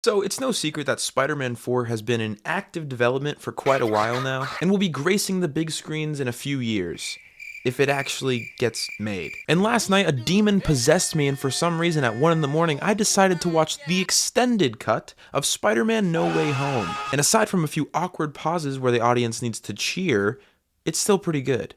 So it's no secret that Spider-Man 4 has been in active development for quite a while now, and will be gracing the big screens in a few years, if it actually gets made. And last night, a demon possessed me, and for some reason at 1 in the morning, I decided to watch the extended cut of Spider-Man No Way Home. And aside from a few awkward pauses where the audience needs to cheer, it's still pretty good.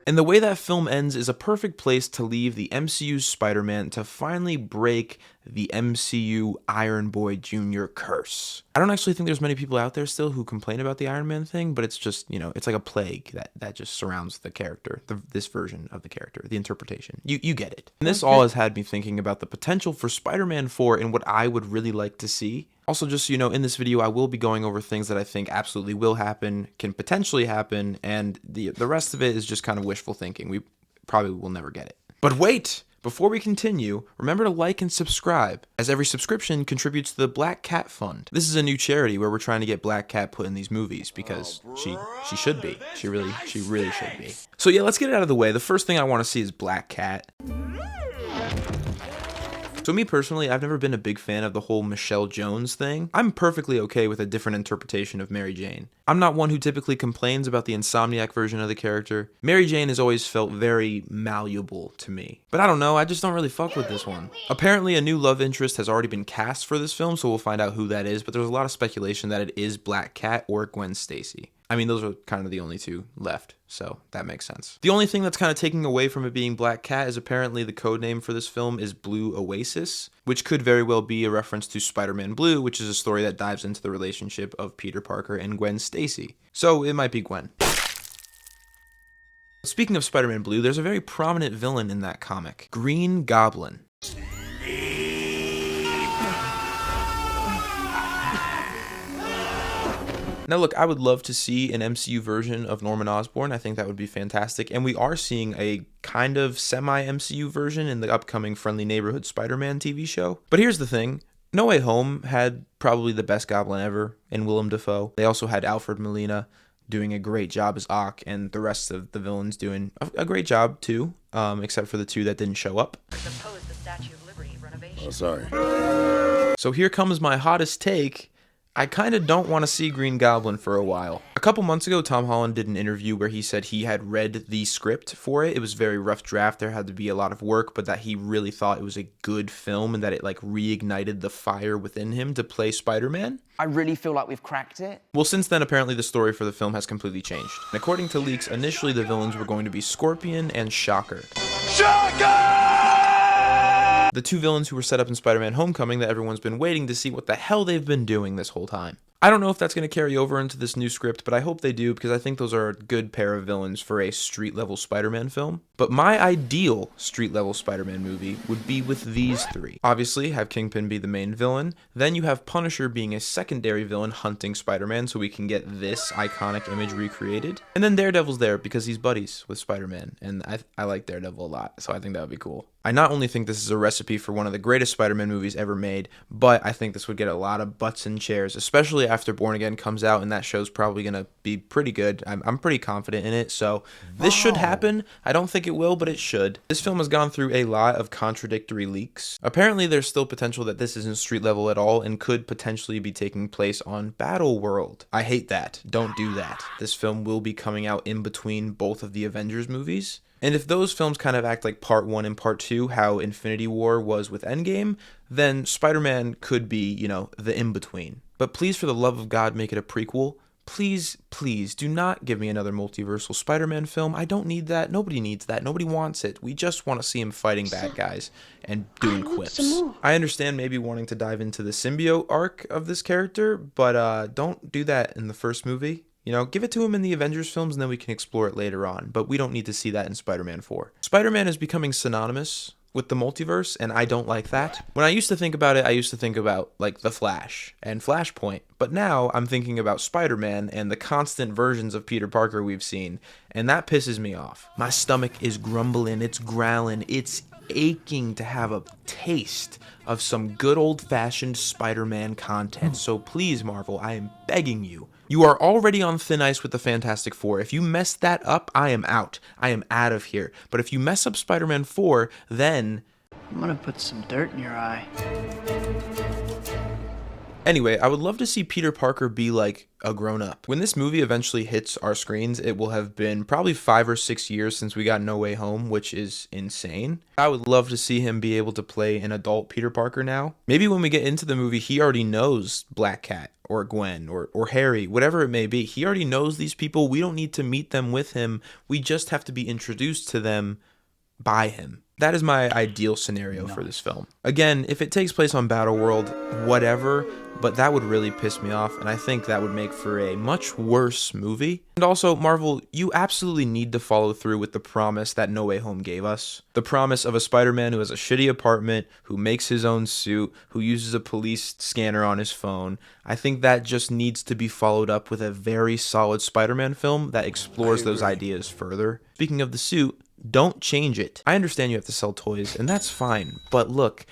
And the way that film ends is a perfect place to leave the MCU's Spider-Man to finally break the MCU Iron Boy Jr. curse. I don't actually think there's many people out there still who complain about the Iron Man thing, but it's just, you know, it's like a plague that just surrounds the character, this version of the character, the interpretation. You get it. And this all has had me thinking about the potential for Spider-Man 4 and what I would really like to see. Also, just so you know, in this video, I will be going over things that I think absolutely will happen, can potentially happen, and the rest of it is just kind of wishful thinking. We probably will never get it. But wait! Before we continue, remember to like and subscribe, as every subscription contributes to the Black Cat Fund. This is a new charity where we're trying to get Black Cat put in these movies, because she should be. She really should be. So yeah, let's get it out of the way. The first thing I want to see is Black Cat. So me personally, I've never been a big fan of the whole Michelle Jones thing. I'm perfectly okay with a different interpretation of Mary Jane. I'm not one who typically complains about the Insomniac version of the character. Mary Jane has always felt very malleable to me. But I don't know, I just don't really fuck with this one. Apparently a new love interest has already been cast for this film, so we'll find out who that is, but there's a lot of speculation that it is Black Cat or Gwen Stacy. I mean, those are kind of the only two left, so that makes sense. The only thing that's kind of taking away from it being Black Cat is apparently the codename for this film is Blue Oasis, which could very well be a reference to Spider-Man Blue, which is a story that dives into the relationship of Peter Parker and Gwen Stacy. So it might be Gwen. Speaking of Spider-Man Blue, there's a very prominent villain in that comic, Green Goblin. Now look, I would love to see an MCU version of Norman Osborn. I think that would be fantastic. And we are seeing a kind of semi-MCU version in the upcoming Friendly Neighborhood Spider-Man TV show. But here's the thing. No Way Home had probably the best Goblin ever in Willem Dafoe. They also had Alfred Molina doing a great job as Ock, and the rest of the villains doing a great job too, except for the two that didn't show up. Oh, sorry. So here comes my hottest take. I kind of don't want to see Green Goblin for a while. A couple months ago, Tom Holland did an interview where he said he had read the script for it. It was a very rough draft. There had to be a lot of work, but that he really thought it was a good film and that it like reignited the fire within him to play Spider-Man. I really feel like we've cracked it. Well, since then, apparently the story for the film has completely changed. And according to leaks, initially the villains were going to be Scorpion and Shocker. The two villains who were set up in Spider-Man Homecoming that everyone's been waiting to see what the hell they've been doing this whole time. I don't know if that's going to carry over into this new script, but I hope they do because I think those are a good pair of villains for a street-level Spider-Man film. But my ideal street-level Spider-Man movie would be with these three. Obviously, have Kingpin be the main villain. Then you have Punisher being a secondary villain hunting Spider-Man so we can get this iconic image recreated. And then Daredevil's there because he's buddies with Spider-Man, and I like Daredevil a lot, so I think that would be cool. I not only think this is a recipe for one of the greatest Spider-Man movies ever made, but I think this would get a lot of butts in chairs, especially after Born Again comes out, and that show's probably going to be pretty good. I'm pretty confident in it, so this should happen. I don't think it will, but it should. This film has gone through a lot of contradictory leaks. Apparently, there's still potential that this isn't street level at all and could potentially be taking place on Battle World. I hate that. Don't do that. This film will be coming out in between both of the Avengers movies. And if those films kind of act like part 1 and part 2, how Infinity War was with Endgame, then Spider-Man could be, you know, the in-between. But please, for the love of God, make it a prequel. Please, please, do not give me another multiversal Spider-Man film. I don't need that. Nobody needs that. Nobody wants it. We just want to see him fighting bad guys and doing quips. I understand maybe wanting to dive into the symbiote arc of this character, but don't do that in the first movie. You know, give it to him in the Avengers films and then we can explore it later on, but we don't need to see that in Spider-Man 4. Spider-Man is becoming synonymous with the multiverse, and I don't like that. When I used to think about it, I used to think about, like, The Flash and Flashpoint, but now I'm thinking about Spider-Man and the constant versions of Peter Parker we've seen, and that pisses me off. My stomach is grumbling, it's growling, it's aching to have a taste of some good old-fashioned Spider-Man content, so please, Marvel, I am begging you. You are already on thin ice with the Fantastic Four. If you mess that up, I am out. I am out of here. But if you mess up Spider-Man 4, then I'm gonna put some dirt in your eye. Anyway, I would love to see Peter Parker be like a grown-up. When this movie eventually hits our screens, it will have been probably 5 or 6 years since we got No Way Home, which is insane. I would love to see him be able to play an adult Peter Parker now. Maybe when we get into the movie, he already knows Black Cat or Gwen or Harry, whatever it may be. He already knows these people. We don't need to meet them with him. We just have to be introduced to them by him. That is my ideal scenario for this film. Again, if it takes place on Battleworld, whatever, but that would really piss me off, and I think that would make for a much worse movie. And also, Marvel, you absolutely need to follow through with the promise that No Way Home gave us. The promise of a Spider-Man who has a shitty apartment, who makes his own suit, who uses a police scanner on his phone. I think that just needs to be followed up with a very solid Spider-Man film that explores those ideas further. Speaking of the suit, don't change it. I understand you have to sell toys, and that's fine. But look,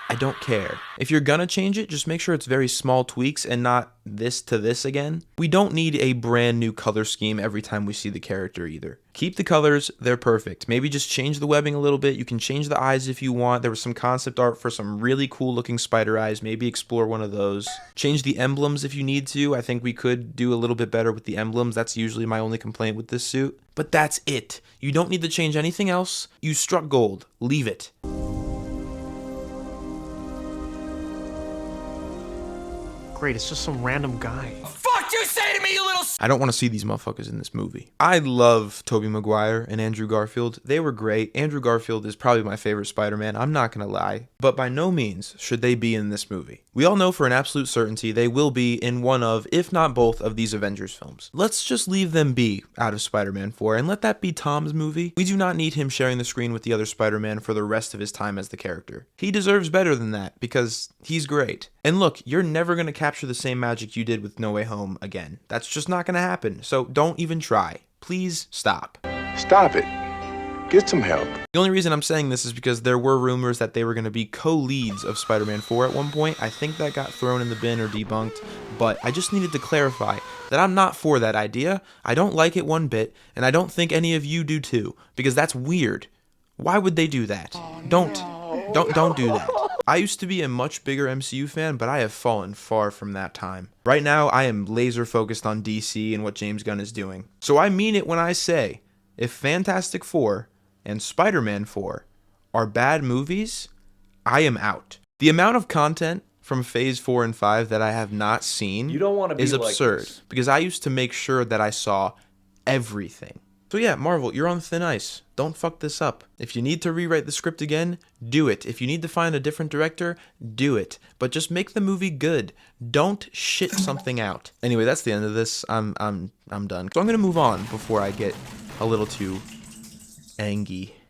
I don't care. If you're gonna change it, just make sure it's very small tweaks and not this to this again. We don't need a brand new color scheme every time we see the character either. Keep the colors, they're perfect. Maybe just change the webbing a little bit. You can change the eyes if you want. There was some concept art for some really cool looking spider eyes. Maybe explore one of those. Change the emblems if you need to. I think we could do a little bit better with the emblems. That's usually my only complaint with this suit. But that's it. You don't need to change anything else. You struck gold. Leave it. Great, it's just some random guy. Fuck you say to me, you little I don't want to see these motherfuckers in this movie. I love Tobey Maguire and Andrew Garfield. They were great. Andrew Garfield is probably my favorite Spider-Man, I'm not gonna lie. But by no means should they be in this movie. We all know for an absolute certainty they will be in one of, if not both, of these Avengers films. Let's just leave them be out of Spider-Man 4 and let that be Tom's movie. We do not need him sharing the screen with the other Spider-Man for the rest of his time as the character. He deserves better than that because he's great. And look, you're never gonna capture the same magic you did with No Way Home again. That's just not gonna happen, so don't even try. Please stop. Stop it. Get some help. The only reason I'm saying this is because there were rumors that they were going to be co-leads of Spider-Man 4 at one point. I think that got thrown in the bin or debunked, but I just needed to clarify that I'm not for that idea. I don't like it one bit, and I don't think any of you do too, because that's weird. Why would they do that? Don't do that. I used to be a much bigger MCU fan, but I have fallen far from that time. Right now, I am laser focused on DC and what James Gunn is doing. So I mean it when I say, if Fantastic Four and Spider-Man 4 are bad movies, I am out. The amount of content from Phase 4 and 5 that I have not seen is absurd, because I used to make sure that I saw everything. So yeah, Marvel, you're on thin ice. Don't fuck this up. If you need to rewrite the script again, do it. If you need to find a different director, do it. But just make the movie good. Don't shit something out. Anyway, that's the end of this. I'm done. So I'm gonna move on before I get a little too angry.